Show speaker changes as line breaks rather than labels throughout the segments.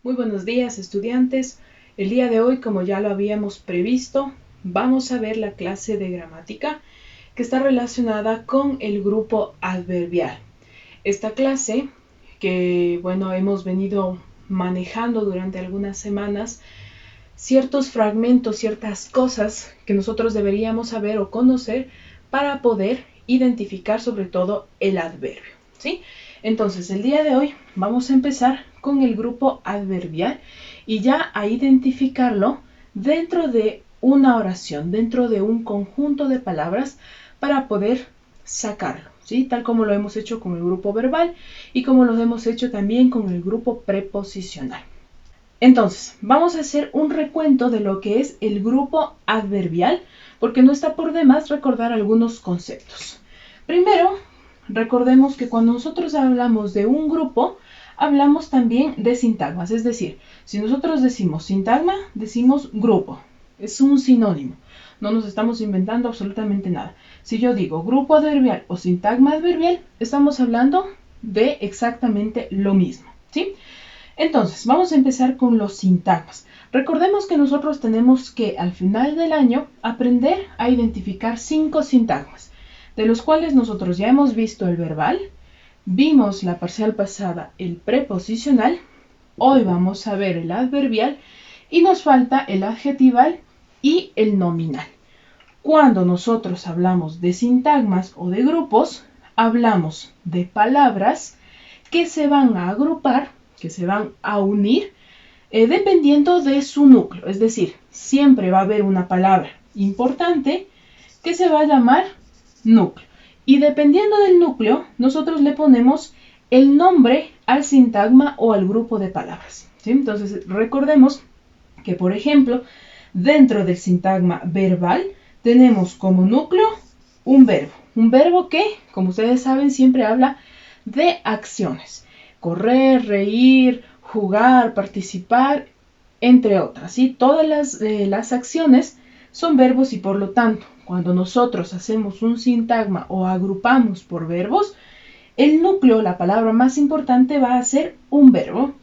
Muy buenos días, estudiantes. El día de hoy, como ya lo habíamos previsto, vamos a ver la clase de gramática que está relacionada con el grupo adverbial. Esta clase que, hemos venido manejando durante algunas semanas ciertos fragmentos, ciertas cosas que nosotros deberíamos saber o conocer para poder identificar sobre todo el adverbio, ¿sí? Entonces, el día de hoy vamos a empezar con el grupo adverbial y ya a identificarlo dentro de una oración, dentro de un conjunto de palabras para poder sacarlo, ¿sí? Tal como lo hemos hecho con el grupo verbal y como lo hemos hecho también con el grupo preposicional. Entonces, vamos a hacer un recuento de lo que es el grupo adverbial, porque no está por demás recordar algunos conceptos. Primero, recordemos que cuando nosotros hablamos de un grupo, hablamos también de sintagmas. Es decir, si nosotros decimos sintagma, decimos grupo. Es un sinónimo. No nos estamos inventando absolutamente nada. Si yo digo grupo adverbial o sintagma adverbial, estamos hablando de exactamente lo mismo, ¿sí? Entonces, vamos a empezar con los sintagmas. Recordemos que nosotros tenemos que al final del año aprender a identificar 5 sintagmas, de los cuales nosotros ya hemos visto el verbal, vimos la parcial pasada el preposicional, hoy vamos a ver el adverbial y nos falta el adjetival y el nominal. Cuando nosotros hablamos de sintagmas o de grupos, hablamos de palabras que se van a agrupar, que se van a unir dependiendo de su núcleo. Es decir, siempre va a haber una palabra importante que se va a llamar núcleo. Y dependiendo del núcleo, nosotros le ponemos el nombre al sintagma o al grupo de palabras, ¿sí? Entonces, recordemos que, por ejemplo, dentro del sintagma verbal tenemos como núcleo un verbo. Un verbo que, como ustedes saben, siempre habla de acciones. Correr, reír, jugar, participar, entre otras, ¿sí? Todas las acciones son verbos y por lo tanto, cuando nosotros hacemos un sintagma o agrupamos por verbos, el núcleo, la palabra más importante, va a ser un verbo.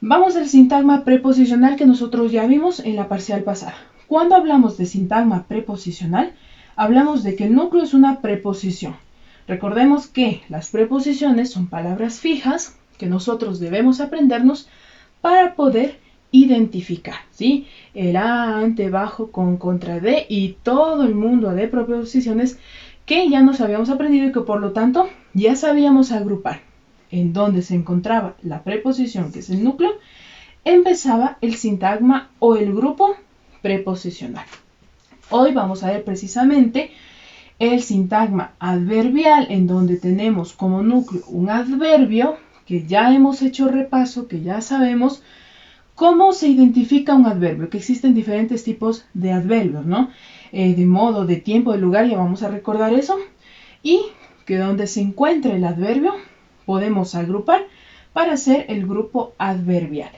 Vamos al sintagma preposicional que nosotros ya vimos en la parcial pasada. Cuando hablamos de sintagma preposicional, hablamos de que el núcleo es una preposición. Recordemos que las preposiciones son palabras fijas que nosotros debemos aprendernos para poder identificar, ¿sí? El ante, bajo, con, contra, de y todo el mundo de preposiciones que ya nos habíamos aprendido y que por lo tanto ya sabíamos agrupar. En donde se encontraba la preposición, que es el núcleo, empezaba el sintagma o el grupo preposicional. Hoy vamos a ver precisamente el sintagma adverbial, en donde tenemos como núcleo un adverbio, que ya hemos hecho repaso, que ya sabemos cómo se identifica un adverbio, que existen diferentes tipos de adverbios, ¿no? De modo, de tiempo, de lugar, ya vamos a recordar eso. Y que donde se encuentra el adverbio, podemos agrupar para hacer el grupo adverbial.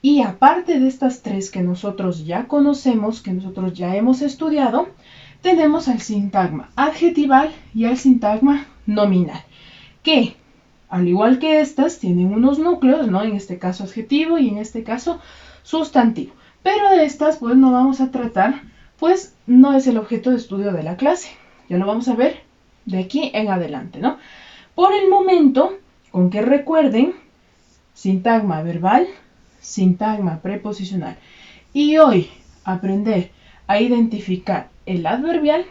Y aparte de estas tres que nosotros ya conocemos, que nosotros ya hemos estudiado, tenemos al sintagma adjetival y al sintagma nominal, que al igual que estas tienen unos núcleos, ¿no? En este caso adjetivo y en este caso sustantivo. Pero de estas pues no vamos a tratar, pues no es el objeto de estudio de la clase. Ya lo vamos a ver de aquí en adelante, ¿no? Por el momento, con que recuerden, sintagma verbal, sintagma preposicional y hoy aprender a identificar el adverbial,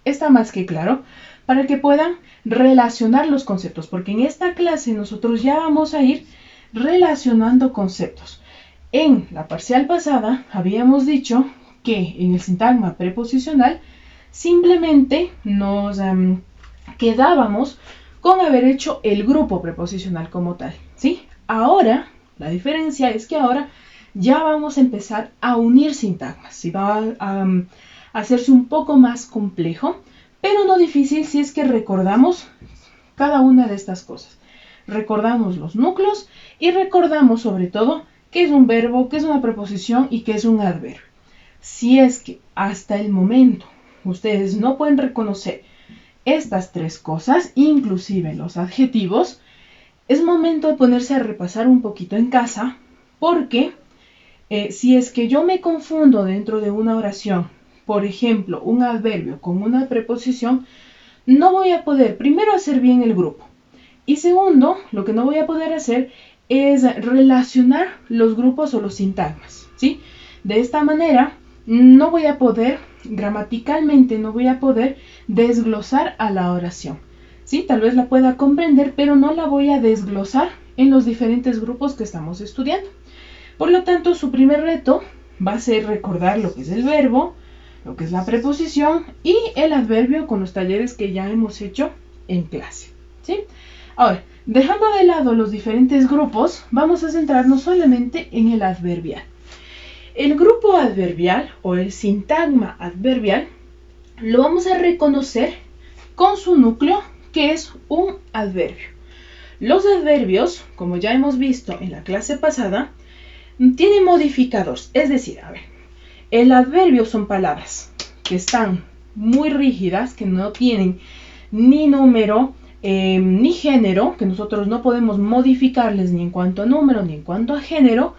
está más que claro para que puedan relacionar los conceptos, porque en esta clase nosotros ya vamos a ir relacionando conceptos. En la parcial pasada habíamos dicho que en el sintagma preposicional simplemente nos quedábamos con haber hecho el grupo preposicional como tal, ¿sí? Ahora, la diferencia es que ahora ya vamos a empezar a unir sintagmas, ¿sí? Va a hacerse un poco más complejo, pero no difícil si es que recordamos cada una de estas cosas. Recordamos los núcleos y recordamos sobre todo qué es un verbo, qué es una preposición y qué es un adverbio. Si es que hasta el momento ustedes no pueden reconocer estas tres cosas, inclusive los adjetivos, es momento de ponerse a repasar un poquito en casa porque si es que yo me confundo dentro de una oración, por ejemplo, un adverbio con una preposición, no voy a poder, primero, hacer bien el grupo. Y segundo, lo que no voy a poder hacer es relacionar los grupos o los sintagmas, ¿sí? De esta manera, no voy a poder, gramaticalmente, no voy a poder desglosar a la oración, ¿sí? Tal vez la pueda comprender, pero no la voy a desglosar en los diferentes grupos que estamos estudiando. Por lo tanto, su primer reto va a ser recordar lo que es el verbo, lo que es la preposición y el adverbio con los talleres que ya hemos hecho en clase, ¿sí? Ahora, dejando de lado los diferentes grupos, vamos a centrarnos solamente en el adverbial. El grupo adverbial o el sintagma adverbial lo vamos a reconocer con su núcleo, que es un adverbio. Los adverbios, como ya hemos visto en la clase pasada, tienen modificadores, es decir, el adverbio son palabras que están muy rígidas, que no tienen ni número ni género, que nosotros no podemos modificarles ni en cuanto a número ni en cuanto a género.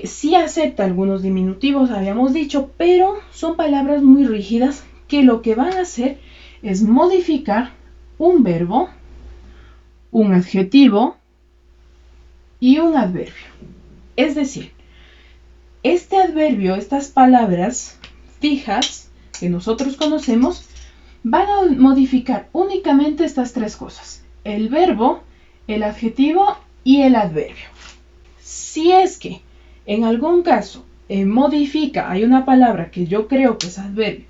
Sí acepta algunos diminutivos, habíamos dicho, pero son palabras muy rígidas que lo que van a hacer es modificar un verbo, un adjetivo y un adverbio. Es decir, este adverbio, estas palabras fijas que nosotros conocemos, van a modificar únicamente estas tres cosas: el verbo, el adjetivo y el adverbio. Si es que en algún caso modifica, hay una palabra que yo creo que es adverbio,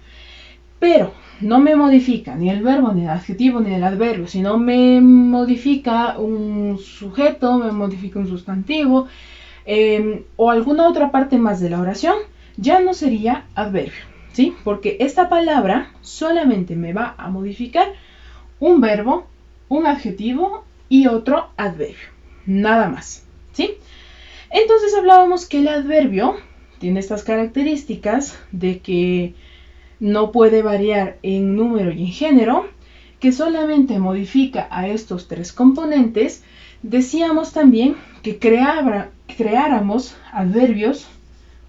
pero no me modifica ni el verbo, ni el adjetivo, ni el adverbio, sino me modifica un sujeto, me modifica un sustantivo, o alguna otra parte más de la oración, ya no sería adverbio, ¿sí? Porque esta palabra solamente me va a modificar un verbo, un adjetivo y otro adverbio, nada más, ¿sí? Entonces hablábamos que el adverbio tiene estas características de que no puede variar en número y en género, que solamente modifica a estos tres componentes. Decíamos también que creáramos adverbios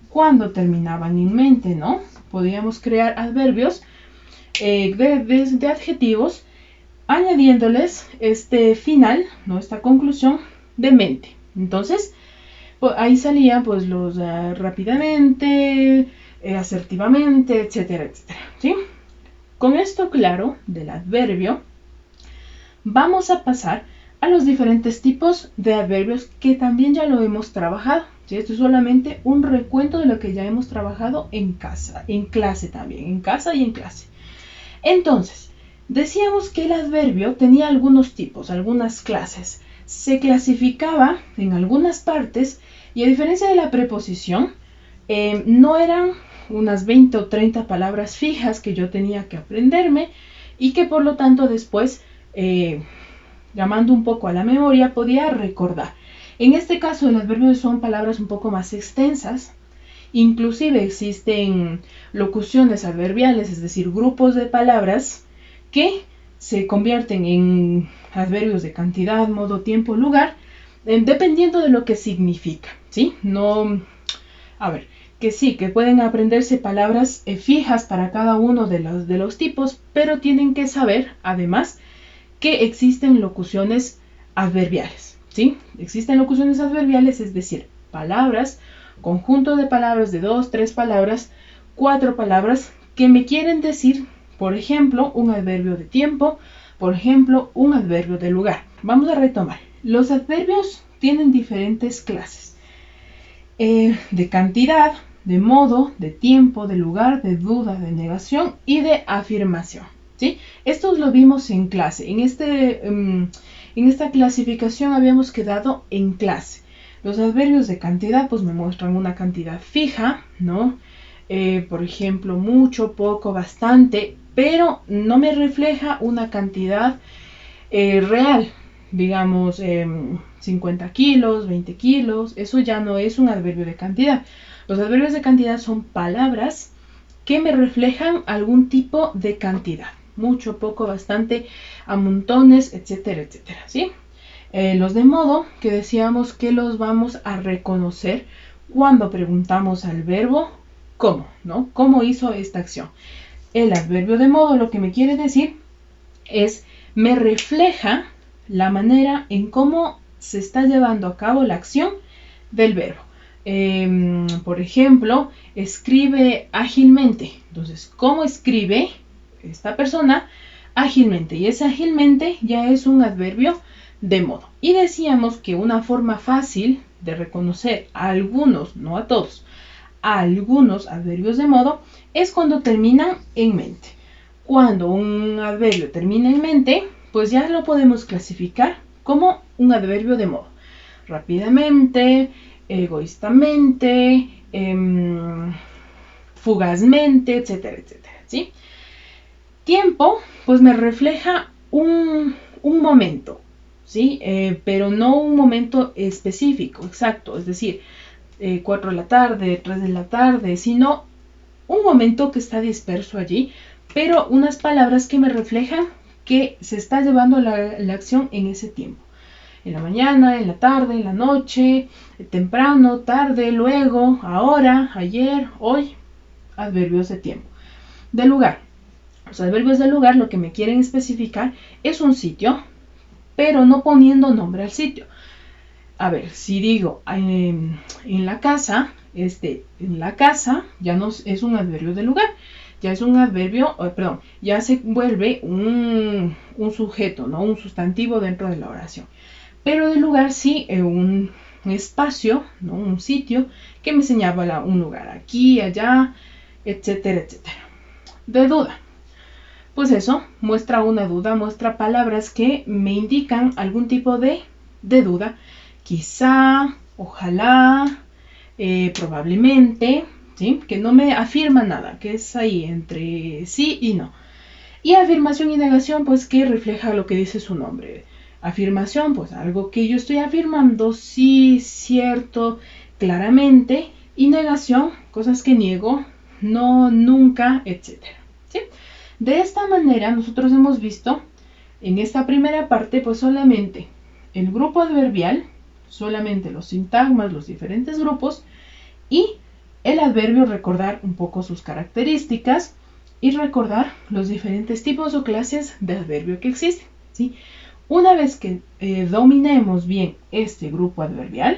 cuando terminaban en mente, ¿no? Podíamos crear adverbios de adjetivos añadiéndoles este final, ¿no? Esta conclusión de mente. Entonces, pues, ahí salían pues los rápidamente, asertivamente, etcétera, etcétera, ¿sí? Con esto claro del adverbio, vamos a pasar a los diferentes tipos de adverbios que también ya lo hemos trabajado, ¿sí? Esto es solamente un recuento de lo que ya hemos trabajado en casa, en clase también, en casa y en clase. Entonces, decíamos que el adverbio tenía algunos tipos, algunas clases. Se clasificaba en algunas partes y a diferencia de la preposición, no eran unas 20 o 30 palabras fijas que yo tenía que aprenderme y que por lo tanto después, llamando un poco a la memoria, podía recordar. En este caso, el adverbio son palabras un poco más extensas. Inclusive existen locuciones adverbiales, es decir, grupos de palabras que se convierten en adverbios de cantidad, modo, tiempo, lugar, dependiendo de lo que significa, ¿sí? Que sí, que pueden aprenderse palabras fijas para cada uno de los tipos, pero tienen que saber, además, que existen locuciones adverbiales, ¿sí? Existen locuciones adverbiales, es decir, palabras, conjunto de palabras de 2, 3 palabras, 4 palabras que me quieren decir, por ejemplo, un adverbio de tiempo, por ejemplo, un adverbio de lugar. Vamos a retomar. Los adverbios tienen diferentes clases. De cantidad, de modo, de tiempo, de lugar, de duda, de negación y de afirmación, ¿sí? Estos lo vimos en clase. En esta clasificación habíamos quedado en clase. Los adverbios de cantidad pues me muestran una cantidad fija, ¿no? Por ejemplo, mucho, poco, bastante, pero no me refleja una cantidad real. Digamos, 50 kilos, 20 kilos, eso ya no es un adverbio de cantidad. Los adverbios de cantidad son palabras que me reflejan algún tipo de cantidad. Mucho, poco, bastante, a montones, etcétera, etcétera, ¿sí? Los de modo, que decíamos que los vamos a reconocer cuando preguntamos al verbo cómo, ¿no? ¿Cómo hizo esta acción? El adverbio de modo lo que me quiere decir es, me refleja la manera en cómo se está llevando a cabo la acción del verbo. Por ejemplo, escribe ágilmente. Entonces, ¿cómo escribe esta persona? Ágilmente. Y ese ágilmente ya es un adverbio de modo. Y decíamos que una forma fácil de reconocer a algunos, no a todos, a algunos adverbios de modo es cuando terminan en mente. Cuando un adverbio termina en mente, pues ya lo podemos clasificar como un adverbio de modo. Rápidamente, egoístamente, fugazmente, etcétera, etcétera, ¿sí? Tiempo, pues me refleja un momento, ¿sí? Pero no un momento específico, exacto, es decir, 4 de la tarde, 3 de la tarde, sino un momento que está disperso allí, pero unas palabras que me reflejan que se está llevando la acción en ese tiempo. En la mañana, en la tarde, en la noche, temprano, tarde, luego, ahora, ayer, hoy, adverbios de tiempo. De lugar. Los adverbios de lugar lo que me quieren especificar es un sitio, pero no poniendo nombre al sitio. A ver, si digo en la casa, en la casa ya no es un adverbio de lugar, ya es un adverbio, ya se vuelve un sujeto, ¿no? Un sustantivo dentro de la oración. Pero de lugar sí, un espacio, ¿no? Un sitio que me señala un lugar, aquí, allá, etcétera, etcétera. De duda. Pues eso, muestra una duda, muestra palabras que me indican algún tipo de duda. Quizá, ojalá, probablemente, ¿sí? Que no me afirma nada, que es ahí entre sí y no. Y afirmación y negación, pues que refleja lo que dice su nombre. Afirmación, pues algo que yo estoy afirmando, sí, cierto, claramente. Y negación, cosas que niego, no, nunca, etc. ¿Sí? De esta manera nosotros hemos visto en esta primera parte pues solamente el grupo adverbial, solamente los sintagmas, los diferentes grupos y el adverbio, recordar un poco sus características y recordar los diferentes tipos o clases de adverbio que existen, ¿sí? Una vez que dominemos bien este grupo adverbial,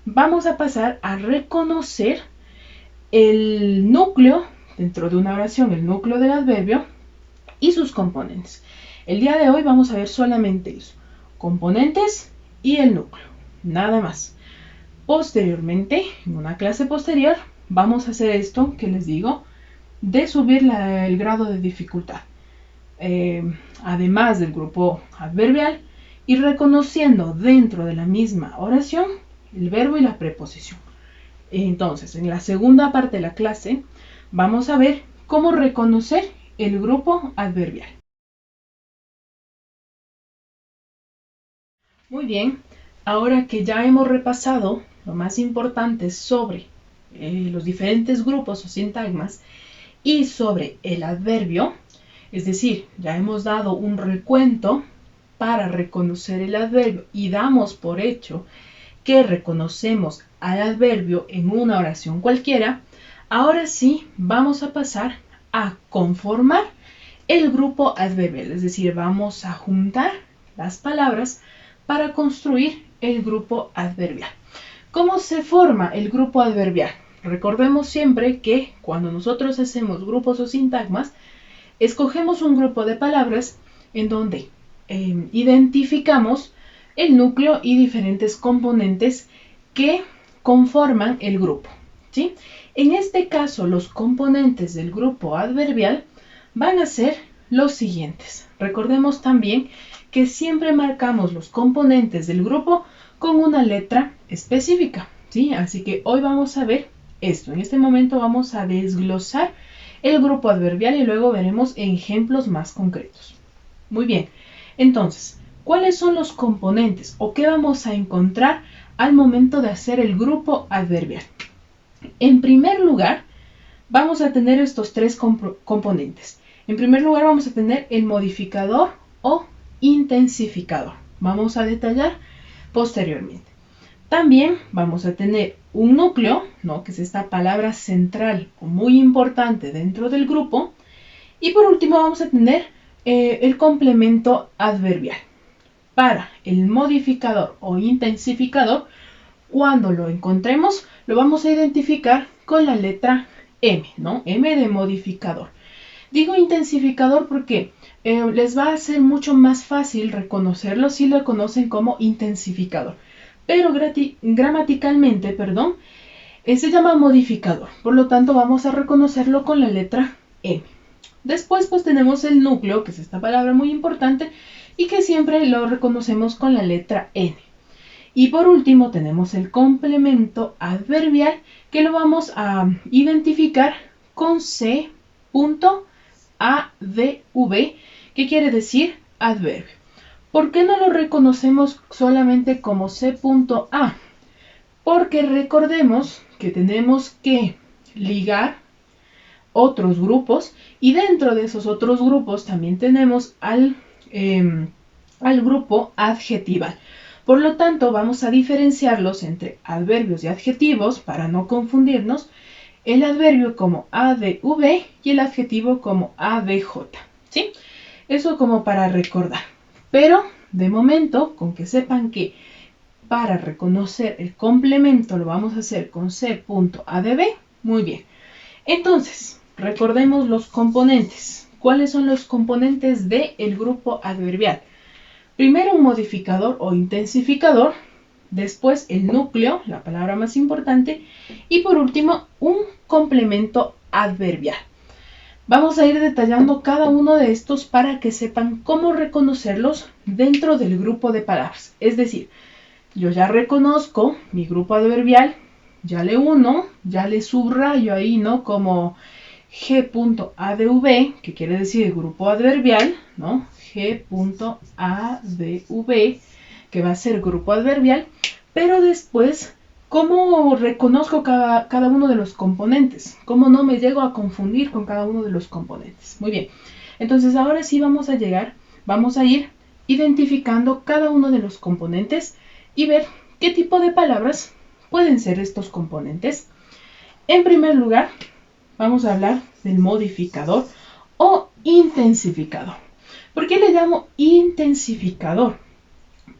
vamos a pasar a reconocer el núcleo, dentro de una oración, el núcleo del adverbio y sus componentes. El día de hoy vamos a ver solamente eso, componentes y el núcleo, nada más. Posteriormente, en una clase posterior, vamos a hacer esto que les digo, de subir el grado de dificultad. Además del grupo adverbial, y reconociendo dentro de la misma oración el verbo y la preposición. Entonces, en la segunda parte de la clase, vamos a ver cómo reconocer el grupo adverbial. Muy bien, ahora que ya hemos repasado lo más importante sobre los diferentes grupos o sintagmas y sobre el adverbio, es decir, ya hemos dado un recuento para reconocer el adverbio y damos por hecho que reconocemos al adverbio en una oración cualquiera, ahora sí vamos a pasar a conformar el grupo adverbial, es decir, vamos a juntar las palabras para construir el grupo adverbial. ¿Cómo se forma el grupo adverbial? Recordemos siempre que cuando nosotros hacemos grupos o sintagmas, escogemos un grupo de palabras en donde identificamos el núcleo y diferentes componentes que conforman el grupo, ¿sí? En este caso, los componentes del grupo adverbial van a ser los siguientes. Recordemos también que siempre marcamos los componentes del grupo con una letra específica, ¿sí? Así que hoy vamos a ver esto. En este momento vamos a desglosar el grupo adverbial y luego veremos ejemplos más concretos. Muy bien, entonces, ¿cuáles son los componentes o qué vamos a encontrar al momento de hacer el grupo adverbial? En primer lugar, vamos a tener estos tres componentes. En primer lugar, vamos a tener el modificador o intensificador. vamos a detallar posteriormente. También vamos a tener un núcleo, ¿no? Que es esta palabra central o muy importante dentro del grupo. Y por último vamos a tener el complemento adverbial. Para el modificador o intensificador, cuando lo encontremos, lo vamos a identificar con la letra M, ¿no? M de modificador. Digo intensificador porque les va a ser mucho más fácil reconocerlo si lo conocen como intensificador. Pero gramaticalmente, se llama modificador. Por lo tanto, vamos a reconocerlo con la letra M. Después, pues tenemos el núcleo, que es esta palabra muy importante, y que siempre lo reconocemos con la letra N. Y por último, tenemos el complemento adverbial, que lo vamos a identificar con C.adv, que quiere decir adverbio. ¿Por qué no lo reconocemos solamente como C.A? Porque recordemos que tenemos que ligar otros grupos y dentro de esos otros grupos también tenemos al grupo adjetival. Por lo tanto, vamos a diferenciarlos entre adverbios y adjetivos para no confundirnos. El adverbio como adv y el adjetivo como adj. ¿Sí? Eso como para recordar. Pero, de momento, con que sepan que para reconocer el complemento lo vamos a hacer con C.adv, muy bien. Entonces, recordemos los componentes. ¿Cuáles son los componentes del grupo adverbial? Primero un modificador o intensificador, después el núcleo, la palabra más importante, y por último un complemento adverbial. Vamos a ir detallando cada uno de estos para que sepan cómo reconocerlos dentro del grupo de palabras. Es decir, yo ya reconozco mi grupo adverbial, ya le uno, ya le subrayo ahí, ¿no? Como G.adv, que quiere decir grupo adverbial, ¿no? G.adv, que va a ser grupo adverbial, pero después, ¿cómo reconozco cada uno de los componentes? ¿Cómo no me llego a confundir con cada uno de los componentes? Muy bien, entonces ahora sí vamos a ir identificando cada uno de los componentes y ver qué tipo de palabras pueden ser estos componentes. En primer lugar, vamos a hablar del modificador o intensificador. ¿Por qué le llamo intensificador?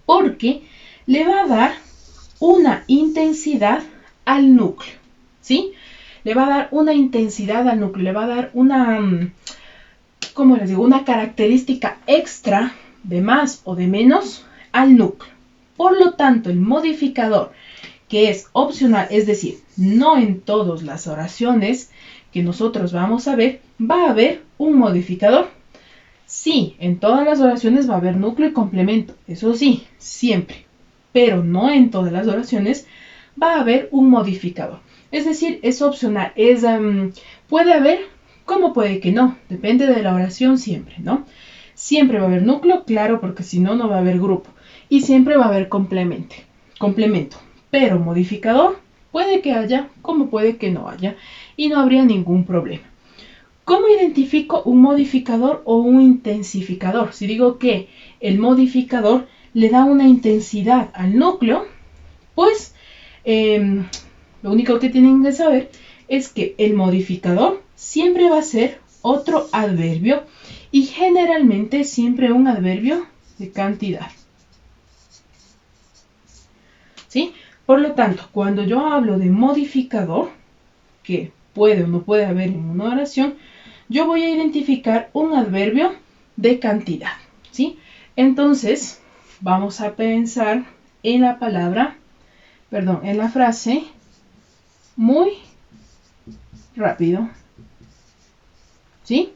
Porque le va a dar una intensidad al núcleo, ¿sí? Le va a dar una intensidad al núcleo, le va a dar una, ¿cómo les digo? Una característica extra de más o de menos al núcleo. Por lo tanto, el modificador, que es opcional, es decir, no en todas las oraciones que nosotros vamos a ver, va a haber un modificador. Sí, en todas las oraciones va a haber núcleo y complemento, eso sí, siempre, pero no en todas las oraciones va a haber un modificador. Es decir, es opcional, puede haber, como puede que no, depende de la oración siempre, ¿no? Siempre va a haber núcleo, claro, porque si no, no va a haber grupo. Y siempre va a haber complemento. Pero modificador puede que haya, como puede que no haya, y no habría ningún problema. ¿Cómo identifico un modificador o un intensificador? Si digo que el modificador le da una intensidad al núcleo, pues lo único que tienen que saber es que el modificador siempre va a ser otro adverbio y generalmente siempre un adverbio de cantidad. ¿Sí? Por lo tanto, cuando yo hablo de modificador, que puede o no puede haber en una oración, yo voy a identificar un adverbio de cantidad, ¿sí? Entonces, vamos a pensar en la frase muy rápido, ¿sí?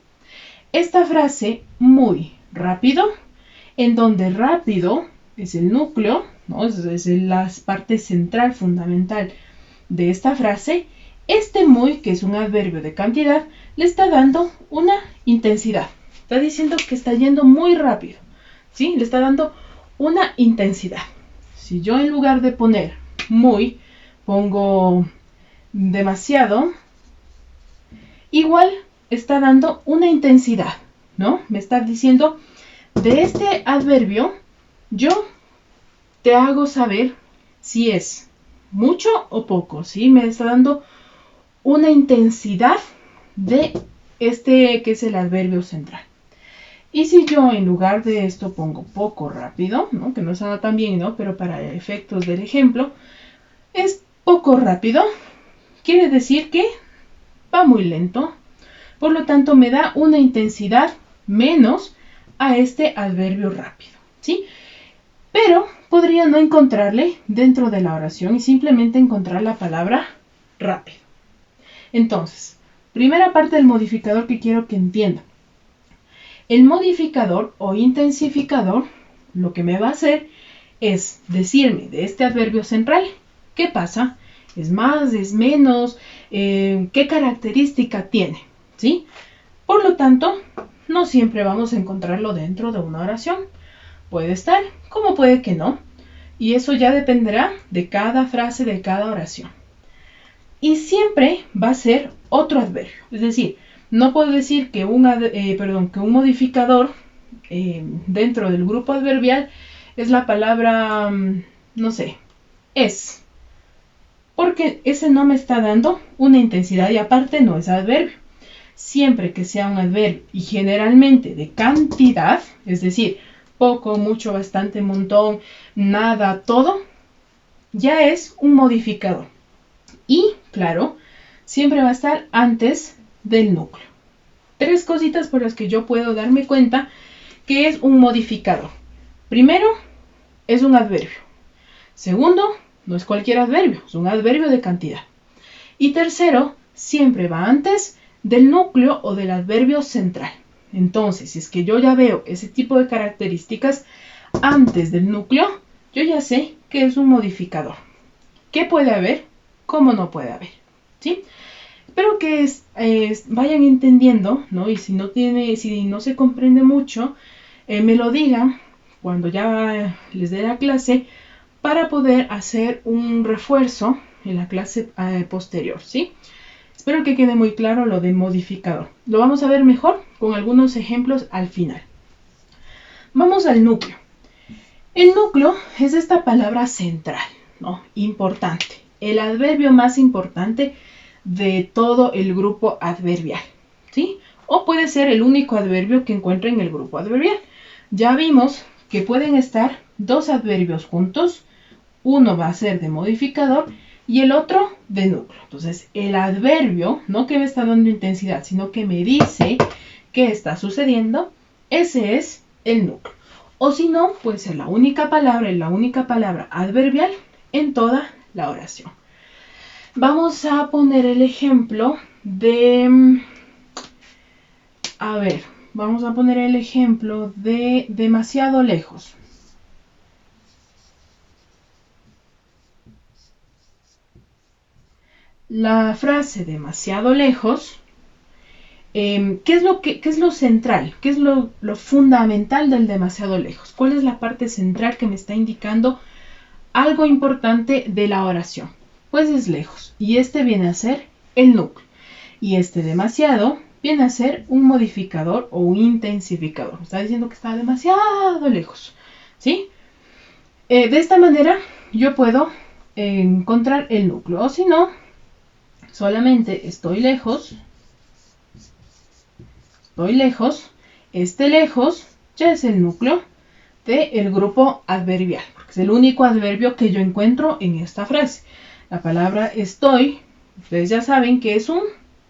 Esta frase muy rápido, en donde rápido es el núcleo, ¿no? Es la parte central fundamental de esta frase. Este muy, que es un adverbio de cantidad, le está dando una intensidad. Está diciendo que está yendo muy rápido, ¿sí? Le está dando una intensidad. Si yo en lugar de poner muy, pongo demasiado, igual está dando una intensidad, ¿no? Me está diciendo, de este adverbio, yo te hago saber si es mucho o poco, ¿sí? Me está dando una intensidad de este que es el adverbio central. Y si yo en lugar de esto pongo poco rápido, ¿no? Que no suena tan bien, ¿no? Pero para efectos del ejemplo, es poco rápido, quiere decir que va muy lento. Por lo tanto, me da una intensidad menos a este adverbio rápido, ¿sí? Pero podría no encontrarle dentro de la oración y simplemente encontrar la palabra rápido. Entonces, primera parte del modificador que quiero que entiendan. El modificador o intensificador lo que me va a hacer es decirme de este adverbio central qué pasa, es más, es menos, qué característica tiene, ¿sí? Por lo tanto, no siempre vamos a encontrarlo dentro de una oración. Puede estar, como puede que no. Y eso ya dependerá de cada frase, de cada oración. Y siempre va a ser otro adverbio. Es decir, no puedo decir que un modificador dentro del grupo adverbial es la palabra, no sé, es. Porque ese no me está dando una intensidad y aparte no es adverbio. Siempre que sea un adverbio y generalmente de cantidad, es decir, poco, mucho, bastante, montón, nada, todo, ya es un modificador. Y, claro, siempre va a estar antes del núcleo. 3 cositas por las que yo puedo darme cuenta que es un modificador. Primero, es un adverbio. Segundo, no es cualquier adverbio, es un adverbio de cantidad. Y tercero, siempre va antes del núcleo o del adverbio central. Entonces, si es que yo ya veo ese tipo de características antes del núcleo, yo ya sé que es un modificador. ¿Qué puede haber? ¿Cómo no puede haber? ¿Sí? Espero que vayan entendiendo, ¿no? Y si no se comprende mucho, me lo digan cuando ya les dé la clase para poder hacer un refuerzo en la clase posterior, ¿sí? Espero que quede muy claro lo de modificador. Lo vamos a ver mejor con algunos ejemplos al final. Vamos al núcleo. El núcleo es esta palabra central, ¿no? Importante. El adverbio más importante de todo el grupo adverbial, ¿sí? O puede ser el único adverbio que encuentre en el grupo adverbial. Ya vimos que pueden estar 2 adverbios juntos. Uno va a ser de modificador y el otro de núcleo. Entonces, el adverbio, no que me está dando intensidad, sino que me dice qué está sucediendo, ese es el núcleo. O si no, puede ser la única palabra adverbial en toda la oración. Vamos a poner el ejemplo de... vamos a poner el ejemplo de demasiado lejos. La frase demasiado lejos, ¿qué es lo central? ¿Qué es lo fundamental del demasiado lejos? ¿Cuál es la parte central que me está indicando algo importante de la oración? Pues es lejos. Y este viene a ser el núcleo. Y este demasiado viene a ser un modificador o un intensificador. Me está diciendo que está demasiado lejos. ¿Sí? De esta manera yo puedo encontrar el núcleo. O si no, solamente estoy lejos. Este lejos ya es el núcleo del grupo adverbial, porque es el único adverbio que yo encuentro en esta frase. La palabra estoy, ustedes ya saben que es un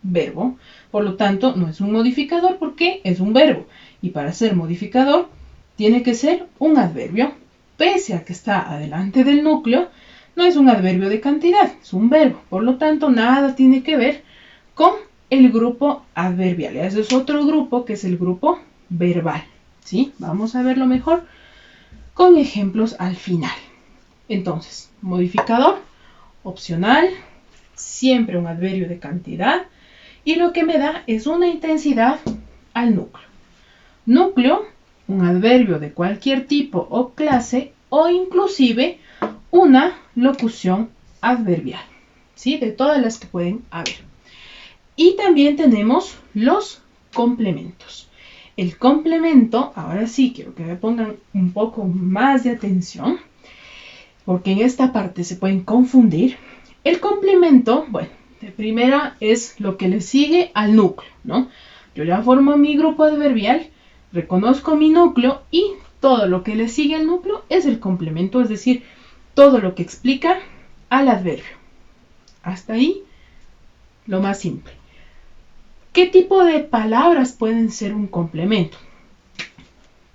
verbo, por lo tanto no es un modificador porque es un verbo. Y para ser modificador tiene que ser un adverbio, pese a que está adelante del núcleo, no es un adverbio de cantidad, es un verbo. Por lo tanto, nada tiene que ver con el grupo adverbial. Ese es otro grupo que es el grupo verbal. ¿Sí? Vamos a verlo mejor con ejemplos al final. Entonces, modificador, opcional, siempre un adverbio de cantidad y lo que me da es una intensidad al núcleo. Núcleo, un adverbio de cualquier tipo o clase o inclusive una locución adverbial, ¿sí? De todas las que pueden haber. Y también tenemos los complementos. El complemento, ahora sí quiero que me pongan un poco más de atención. porque en esta parte se pueden confundir. El complemento, bueno, de primera es lo que le sigue al núcleo, ¿no? Yo ya formo mi grupo adverbial, reconozco mi núcleo y todo lo que le sigue al núcleo es el complemento, es decir, todo lo que explica al adverbio. Hasta ahí, lo más simple. ¿Qué tipo de palabras pueden ser un complemento?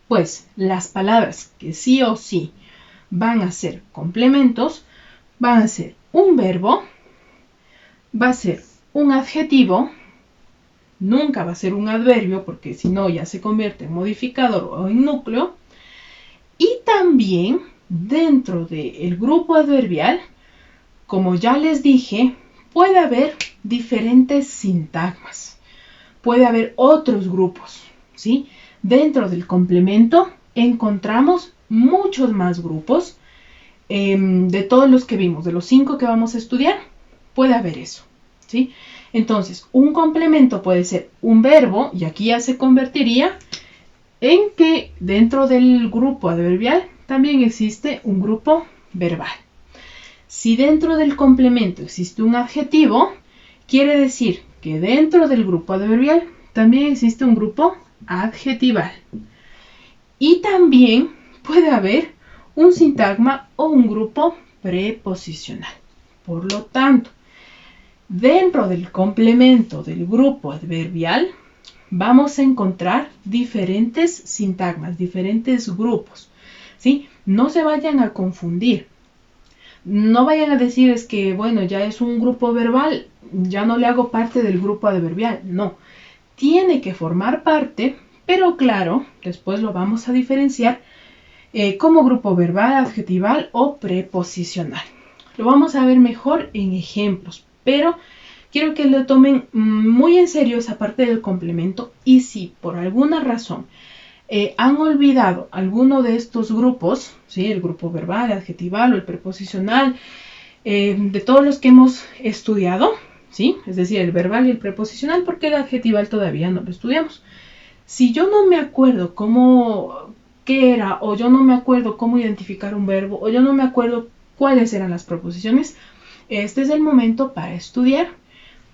Pues las palabras que sí o sí van a ser complementos van a ser un verbo, va a ser un adjetivo, nunca va a ser un adverbio porque si no ya se convierte en modificador o en núcleo, y también dentro del grupo adverbial, como ya les dije, puede haber diferentes sintagmas, puede haber otros grupos, ¿sí? Dentro del complemento encontramos muchos más grupos. De todos los que vimos, de los 5 que vamos a estudiar, puede haber eso, ¿sí? Entonces, un complemento puede ser un verbo, y aquí ya se convertiría en que dentro del grupo adverbial también existe un grupo verbal. Si dentro del complemento existe un adjetivo, quiere decir que dentro del grupo adverbial también existe un grupo adjetival. Y también puede haber un sintagma o un grupo preposicional. Por lo tanto, dentro del complemento del grupo adverbial vamos a encontrar diferentes sintagmas, diferentes grupos, ¿sí? No se vayan a confundir. No vayan a decir es que, bueno, ya es un grupo verbal, ya no le hago parte del grupo adverbial. No, tiene que formar parte, pero claro, después lo vamos a diferenciar como grupo verbal, adjetival o preposicional. Lo vamos a ver mejor en ejemplos, pero quiero que lo tomen muy en serio esa parte del complemento, y si por alguna razón han olvidado alguno de estos grupos, ¿sí? El grupo verbal, adjetival o el preposicional, de todos los que hemos estudiado, ¿sí? Es decir, el verbal y el preposicional, porque el adjetival todavía no lo estudiamos. Si yo no me acuerdo qué era, o yo no me acuerdo cómo identificar un verbo, o yo no me acuerdo cuáles eran las preposiciones, este es el momento para estudiar,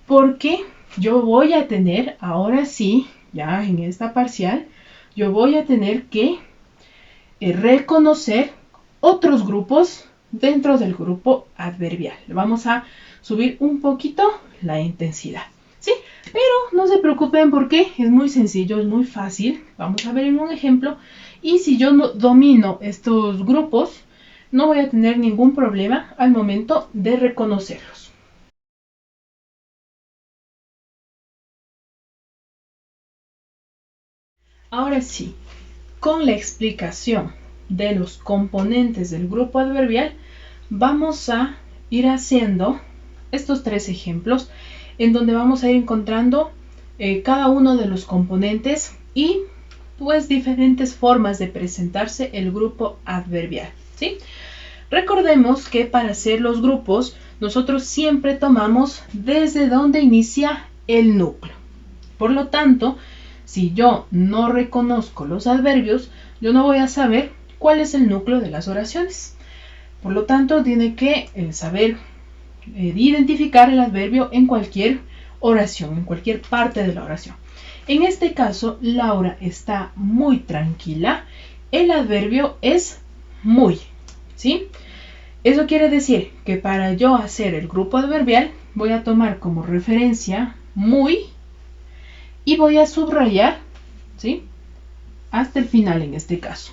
porque yo voy a tener, ahora sí, ya en esta parcial, yo voy a tener que reconocer otros grupos dentro del grupo adverbial. Vamos a subir un poquito la intensidad, ¿sí? Pero no se preocupen porque es muy sencillo, es muy fácil. Vamos a ver en un ejemplo. Y si yo no domino estos grupos, no voy a tener ningún problema al momento de reconocerlos. Ahora sí, con la explicación de los componentes del grupo adverbial, vamos a ir haciendo estos 3 ejemplos en donde vamos a ir encontrando cada uno de los componentes y pues diferentes formas de presentarse el grupo adverbial, ¿sí? Recordemos que para hacer los grupos nosotros siempre tomamos desde donde inicia el núcleo. Por lo tanto, si yo no reconozco los adverbios, yo no voy a saber cuál es el núcleo de las oraciones. Por lo tanto, tiene que saber identificar el adverbio en cualquier oración, en cualquier parte de la oración. En este caso, Laura está muy tranquila. El adverbio es muy, ¿sí? Eso quiere decir que para yo hacer el grupo adverbial, voy a tomar como referencia muy y voy a subrayar, ¿sí? Hasta el final en este caso.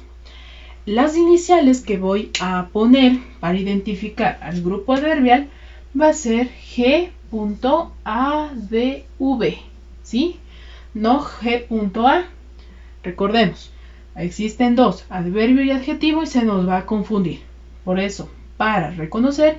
Las iniciales que voy a poner para identificar al grupo adverbial va a ser G.adv, ¿sí? No G.a. Recordemos, existen dos, adverbio y adjetivo, y se nos va a confundir. Por eso, para reconocer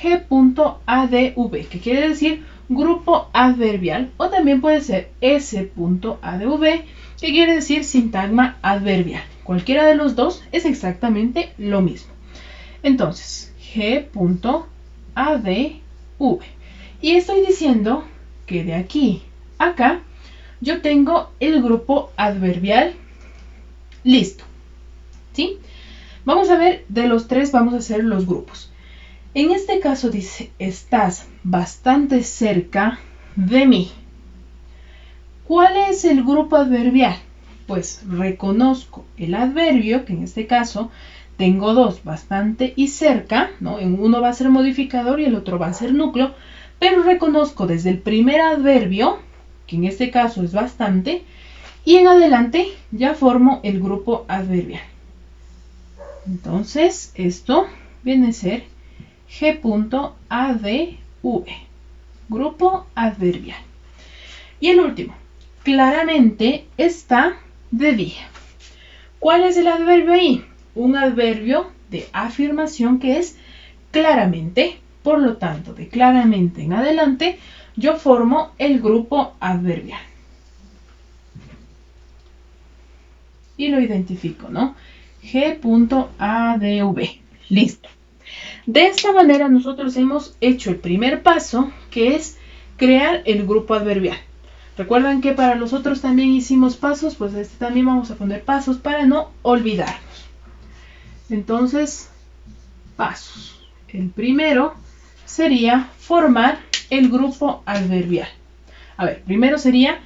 G.adv, que quiere decir grupo adverbial, o también puede ser S.adv, que quiere decir sintagma adverbial. Cualquiera de los dos es exactamente lo mismo. Entonces, G.adv. Y estoy diciendo que de aquí a acá yo tengo el grupo adverbial listo, ¿sí? Vamos a ver, de los tres vamos a hacer los grupos. En este caso dice, estás bastante cerca de mí. ¿Cuál es el grupo adverbial? Pues reconozco el adverbio, que en este caso tengo dos, bastante y cerca, ¿no? En uno va a ser modificador y el otro va a ser núcleo, pero reconozco desde el primer adverbio, que en este caso es bastante, y en adelante ya formo el grupo adverbial. Entonces, esto viene a ser G.adv, grupo adverbial. Y el último, claramente está de día. ¿Cuál es el adverbio ahí? Un adverbio de afirmación que es claramente. Por lo tanto, de claramente en adelante, yo formo el grupo adverbial. Y lo identifico, ¿no? G.adv. Listo. De esta manera nosotros hemos hecho el primer paso, que es crear el grupo adverbial. Recuerdan que para los otros también hicimos pasos, pues también vamos a poner pasos para no olvidarnos. Entonces, pasos. El primero sería formar el grupo adverbial. A ver, primero sería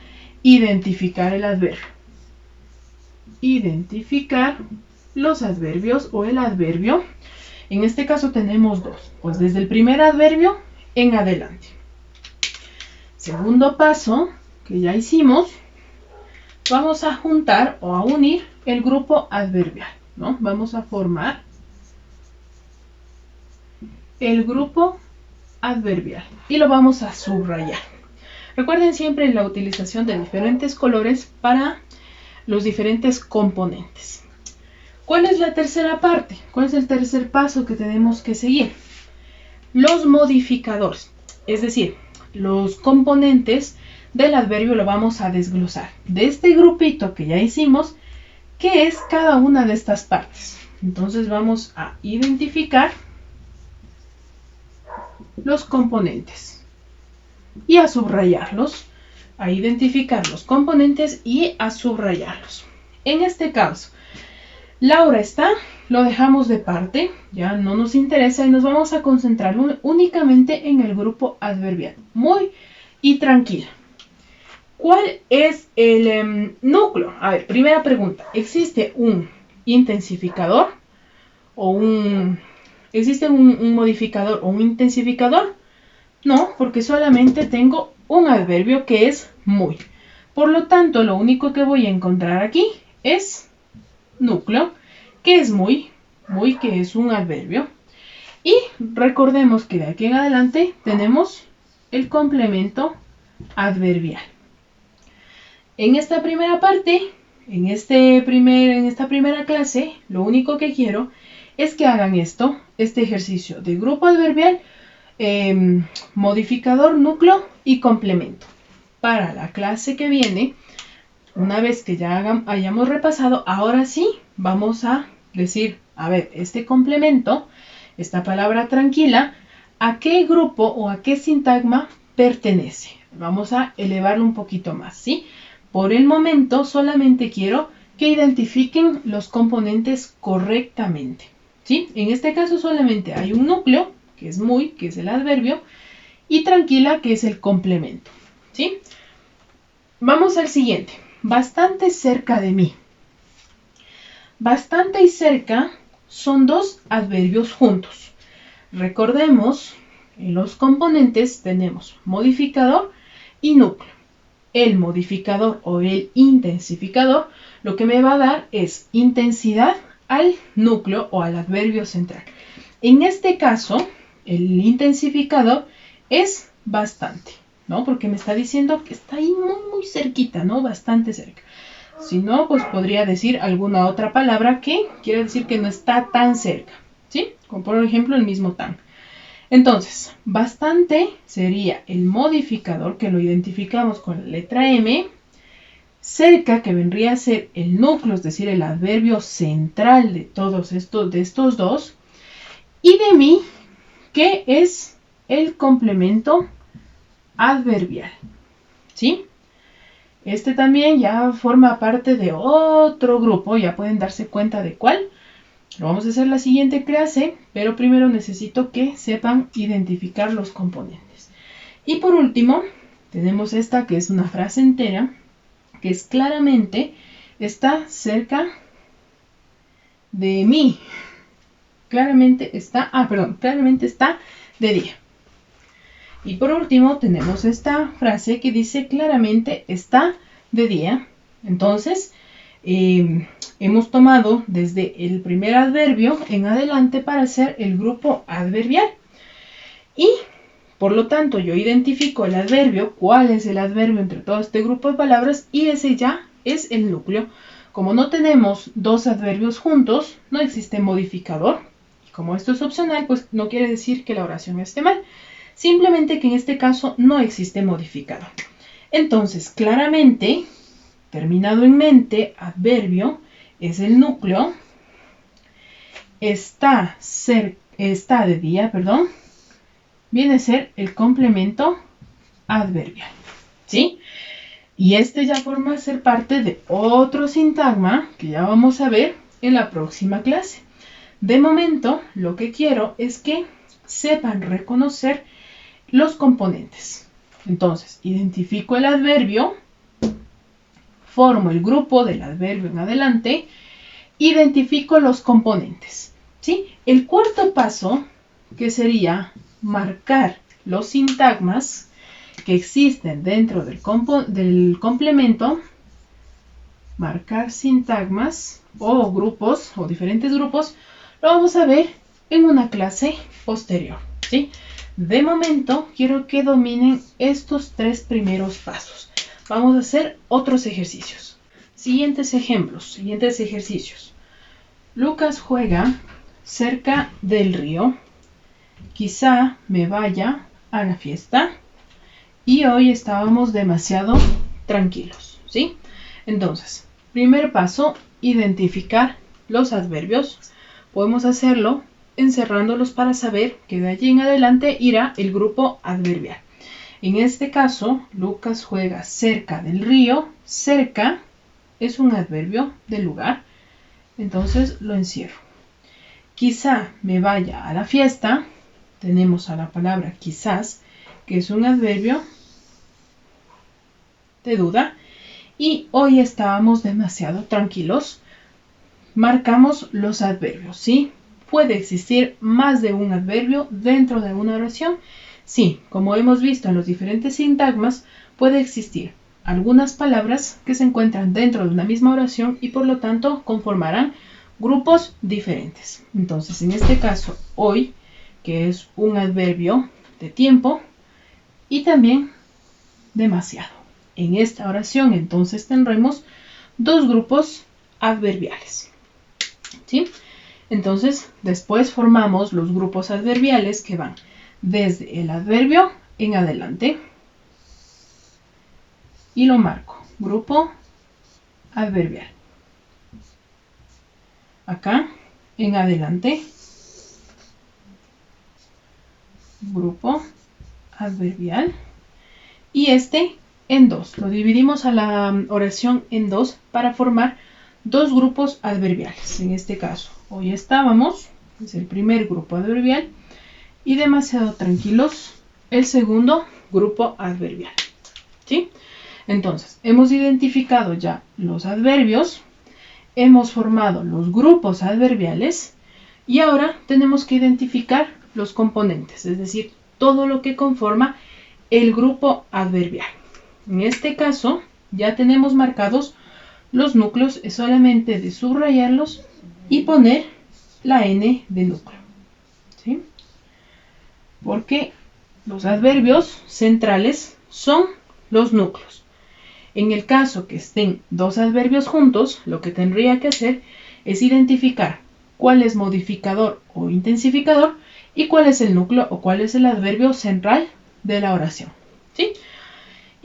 identificar el adverbio. Identificar los adverbios o el adverbio. En este caso tenemos dos, pues desde el primer adverbio en adelante. Segundo paso, que ya hicimos, vamos a juntar o a unir el grupo adverbial, ¿no? Vamos a formar el grupo adverbial y lo vamos a subrayar. Recuerden siempre la utilización de diferentes colores para los diferentes componentes. ¿Cuál es la tercera parte? ¿Cuál es el tercer paso que tenemos que seguir? Los modificadores, es decir, los componentes del adverbio lo vamos a desglosar. De este grupito que ya hicimos, ¿qué es cada una de estas partes? Entonces vamos a identificar los componentes y a subrayarlos, a identificar los componentes y a subrayarlos. En este caso, Laura está, lo dejamos de parte, ya no nos interesa y nos vamos a concentrar únicamente en el grupo adverbial. Muy y tranquila. ¿Cuál es el núcleo? A ver, primera pregunta. ¿Existe un intensificador o ¿existe un modificador o un intensificador? No, porque solamente tengo un adverbio que es muy. Por lo tanto, lo único que voy a encontrar aquí es núcleo, que es muy, que es un adverbio. Y recordemos que de aquí en adelante tenemos el complemento adverbial. En esta primera parte, en esta primera clase, lo único que quiero es que hagan este ejercicio de grupo adverbial, modificador, núcleo y complemento. Para la clase que viene, una vez que ya hayamos repasado, ahora sí vamos a decir, a ver, este complemento, esta palabra tranquila, ¿a qué grupo o a qué sintagma pertenece? Vamos a elevarlo un poquito más, ¿sí? Por el momento solamente quiero que identifiquen los componentes correctamente, ¿sí? En este caso solamente hay un núcleo, que es muy, que es el adverbio, y tranquila, que es el complemento, ¿sí? Vamos al siguiente. Bastante cerca de mí. Bastante y cerca son dos adverbios juntos. Recordemos, en los componentes tenemos modificador y núcleo. El modificador o el intensificador lo que me va a dar es intensidad al núcleo o al adverbio central. En este caso, el intensificador es bastante, ¿no? Porque me está diciendo que está ahí muy cerquita, ¿no? Bastante cerca. Si no, pues podría decir alguna otra palabra que quiere decir que no está tan cerca, ¿sí? Como por ejemplo el mismo tan. Entonces, bastante sería el modificador que lo identificamos con la letra M. Cerca, que vendría a ser el núcleo, es decir, el adverbio central de estos dos. Y de mí, que es el complemento adverbial, ¿sí? Este también ya forma parte de otro grupo, ya pueden darse cuenta de cuál. Lo vamos a hacer la siguiente clase, pero primero necesito que sepan identificar los componentes. Y por último, tenemos esta que es una frase entera, que es claramente está cerca de mí. Claramente está de día. Y por último tenemos esta frase que dice claramente está de día. Entonces, hemos tomado desde el primer adverbio en adelante para hacer el grupo adverbial. Y, por lo tanto, yo identifico el adverbio, cuál es el adverbio entre todo este grupo de palabras, y ese ya es el núcleo. Como no tenemos dos adverbios juntos, no existe modificador. Y como esto es opcional, pues no quiere decir que la oración esté mal. Simplemente que en este caso no existe modificador. Entonces, claramente, terminado en mente, adverbio es el núcleo. Está de día, viene a ser el complemento adverbial. ¿Sí? Y este ya forma ser parte de otro sintagma que ya vamos a ver en la próxima clase. De momento, lo que quiero es que sepan reconocer los componentes. Entonces, identifico el adverbio, formo el grupo del adverbio en adelante, identifico los componentes. ¿Sí? El cuarto paso, que sería marcar los sintagmas que existen dentro del complemento, marcar sintagmas o grupos o diferentes grupos, lo vamos a ver en una clase posterior. ¿Sí? De momento, quiero que dominen estos tres primeros pasos. Vamos a hacer otros ejercicios. Siguientes ejemplos, siguientes ejercicios. Lucas juega cerca del río. Quizá me vaya a la fiesta. Y hoy estábamos demasiado tranquilos, ¿sí? Entonces, primer paso, identificar los adverbios. Podemos hacerlo encerrándolos para saber que de allí en adelante irá el grupo adverbial. En este caso, Lucas juega cerca del río. Cerca es un adverbio de lugar, entonces lo encierro. Quizá me vaya a la fiesta. Tenemos a la palabra quizás, que es un adverbio de duda. Y hoy estábamos demasiado tranquilos. Marcamos los adverbios, ¿sí? ¿Puede existir más de un adverbio dentro de una oración? Sí, como hemos visto en los diferentes sintagmas, puede existir algunas palabras que se encuentran dentro de una misma oración y por lo tanto conformarán grupos diferentes. Entonces, en este caso, hoy, que es un adverbio de tiempo y también demasiado. En esta oración, entonces, tendremos dos grupos adverbiales. ¿Sí? Entonces, después formamos los grupos adverbiales que van desde el adverbio en adelante. Y lo marco. Grupo adverbial. Acá, en adelante. Grupo adverbial. Y este en dos. Lo dividimos a la oración en dos para formar dos grupos adverbiales. En este caso, hoy estábamos, es el primer grupo adverbial, y demasiado tranquilos, el segundo grupo adverbial. ¿Sí? Entonces, hemos identificado ya los adverbios, hemos formado los grupos adverbiales y ahora tenemos que identificar los componentes, es decir, todo lo que conforma el grupo adverbial. En este caso, ya tenemos marcados los núcleos, es solamente de subrayarlos y poner la N de núcleo. ¿Sí? Porque los adverbios centrales son los núcleos. En el caso que estén dos adverbios juntos, lo que tendría que hacer es identificar cuál es modificador o intensificador y cuál es el núcleo o cuál es el adverbio central de la oración. ¿Sí?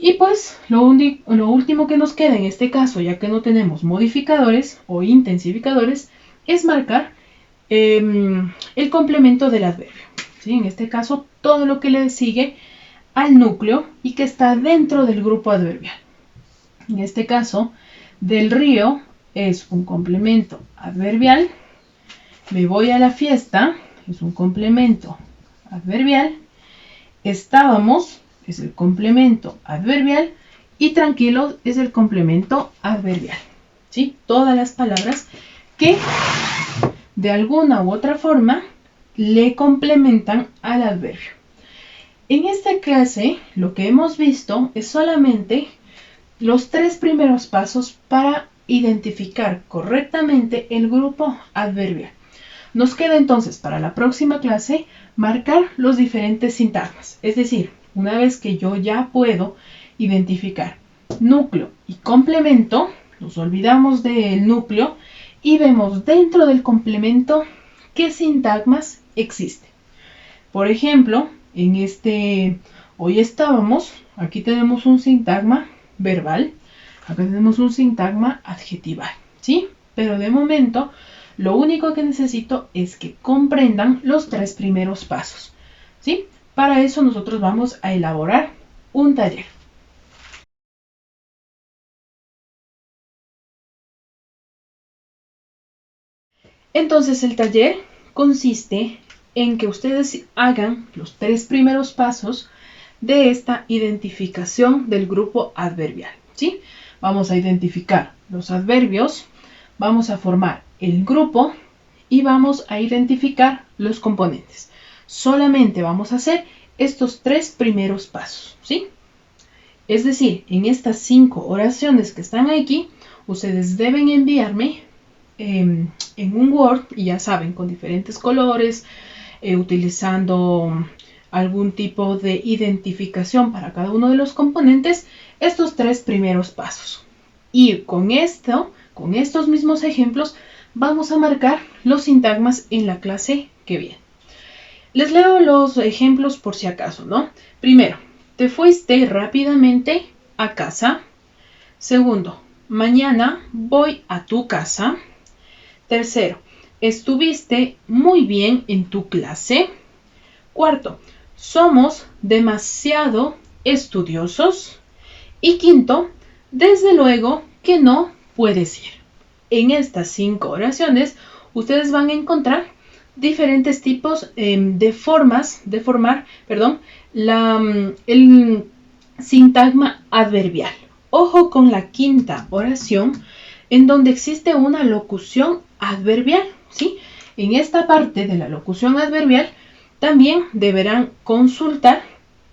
Y pues lo último que nos queda en este caso, ya que no tenemos modificadores o intensificadores, es marcar el complemento del adverbio. ¿Sí? En este caso, todo lo que le sigue al núcleo y que está dentro del grupo adverbial. En este caso, del río es un complemento adverbial Me voy a la fiesta, es un complemento adverbial. Estábamos es el complemento adverbial. Y tranquilos es el complemento adverbial. ¿Sí? Todas las palabras que de alguna u otra forma le complementan al adverbio. En esta clase lo que hemos visto es solamente los 3 primeros pasos para identificar correctamente el grupo adverbial. Nos queda entonces para la próxima clase marcar los diferentes sintagmas. Es decir, una vez que yo ya puedo identificar núcleo y complemento, nos olvidamos del núcleo y vemos dentro del complemento qué sintagmas existen. Por ejemplo, en hoy estábamos, aquí tenemos un sintagma verbal, acá tenemos un sintagma adjetival, ¿sí? Pero de momento, lo único que necesito es que comprendan los 3 primeros pasos, ¿sí? Para eso nosotros vamos a elaborar un taller. Entonces el taller consiste en que ustedes hagan los 3 primeros pasos de esta identificación del grupo adverbial, ¿sí? Vamos a identificar los adverbios, vamos a formar el grupo y vamos a identificar los componentes. Solamente vamos a hacer estos 3 primeros pasos, ¿sí? Es decir, en estas 5 oraciones que están aquí, ustedes deben enviarme en un Word, y ya saben, con diferentes colores, utilizando algún tipo de identificación para cada uno de los componentes, estos 3 primeros pasos. Y con estos mismos ejemplos, vamos a marcar los sintagmas en la clase que viene. Les leo los ejemplos por si acaso, ¿no? Primero, te fuiste rápidamente a casa. Segundo, mañana voy a tu casa. Tercero, estuviste muy bien en tu clase. Cuarto, somos demasiado estudiosos. Y quinto, desde luego que no puedes ir. En estas 5 oraciones, ustedes van a encontrar diferentes tipos de formas de formar, el sintagma adverbial. Ojo con la quinta oración, en donde existe una locución adverbial, ¿sí? En esta parte de la locución adverbial también deberán consultar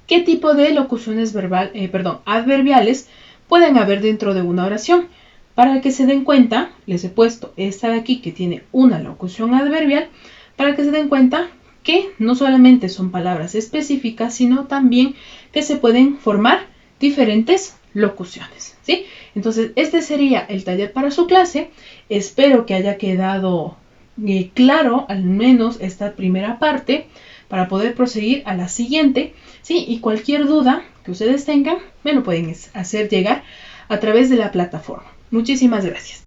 qué tipo de locuciones adverbiales pueden haber dentro de una oración. Para que se den cuenta, les he puesto esta de aquí que tiene una locución adverbial, para que se den cuenta que no solamente son palabras específicas, sino también que se pueden formar diferentes locuciones, ¿sí? Entonces, este sería el taller para su clase. Espero que haya quedado claro al menos esta primera parte para poder proseguir a la siguiente, ¿sí? Y cualquier duda que ustedes tengan, me lo pueden hacer llegar a través de la plataforma. Muchísimas gracias.